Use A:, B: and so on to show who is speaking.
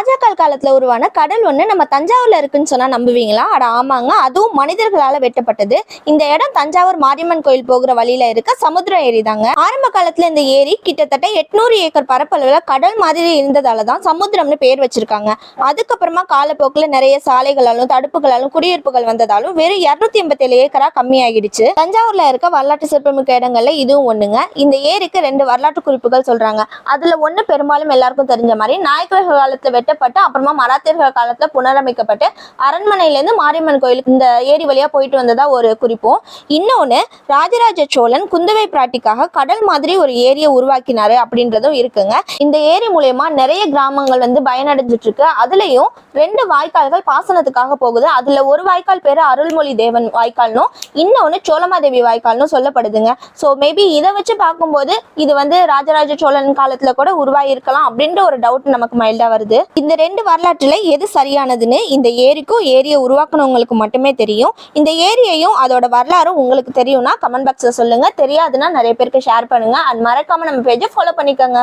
A: ராஜாக்கள் காலத்துல உருவான கடல் ஒண்ணு நம்ம தஞ்சாவூர்ல இருக்குன்னு சொன்னா நம்புவீங்களா? அட ஆமாங்க, அதுவும் மனிதர்களால வெட்டப்பட்டது. இந்த இடம் தஞ்சாவூர் மாரியம்மன் கோயில் போகிற வழியில இருக்க சமுத்திர ஏரி தாங்க. ஆரம்ப காலத்துல இந்த ஏரி கிட்டத்தட்ட 800 ஏக்கர் பரப்பளவுல கடல் மாதிரி இருந்ததாலதான் சமுத்திரம்னு பேர் வச்சிருக்காங்க. அதுக்கப்புறமா காலப்போக்குல நிறைய சாலைகளாலும் தடுப்புகளாலும் குடியிருப்புகள் வந்ததாலும் வெறும் 287 ஏக்கரா கம்மியாகிடுச்சு. தஞ்சாவூர்ல இருக்க வரலாற்று சிறப்புமிக்க இடங்கள்ல இதுவும் ஒண்ணுங்க. இந்த ஏரிக்கு 2 வரலாற்று குறிப்புகள் சொல்றாங்க. அதுல ஒண்ணு பெரும்பாலும் எல்லாருக்கும் தெரிஞ்ச மாதிரி நாயக்கர்கள் காலத்துல வெட்டப்பட்டு அப்புறமா மராத்தியர்கள் காலத்துல புனரமைக்கப்பட்டு அரண்மனையில இருந்து மாரியம்மன் கோயிலுக்கு இந்த ஏரி வழியா போயிட்டு வந்ததா ஒரு குறிப்பும், இன்னொன்னு ராஜராஜ சோழன் குந்தவை பிராட்டிக்காக கடல் மாதிரி ஒரு ஏரியை உருவாக்கினாரு அப்படின்றதும் இருக்குங்க. இந்த ஏரி மூலயமா நிறைய கிராமங்கள் பயனடைஞ்சிட்டு இருக்கு. அதுலயும் 2 வாய்க்கால்கள் பாசனத்துக்காக போகுது. அதுல ஒரு வாய்க்கால் பேரு அருள்மொழி தேவன் வாய்க்கால்னும் இன்னொன்னு சோழமாதேவி வாய்க்கால்னு சொல்லப்படுதுங்க. ஸோ மேபி இதை வச்சு பார்க்கும்போது இது ராஜராஜ சோழன் காலத்துல கூட உருவாகி இருக்கலாம் அப்படின்ற ஒரு டவுட் நமக்கு மைல்டா வருது. இந்த 2 வரலாற்றுல எது சரியானதுன்னு இந்த ஏரிக்கும் ஏரியை உருவாக்குனவங்களுக்கு மட்டுமே தெரியும். இந்த ஏரியையும் அதோட வரலாறும் உங்களுக்கு தெரியும்னா கமெண்ட் பாக்ஸ்ல சொல்லுங்க. தெரியாதுன்னா நிறைய பேருக்கு ஷேர் பண்ணுங்க. அண்ட் மறக்காம நம்ம பேஜை ஃபாலோ பண்ணிக்கோங்க.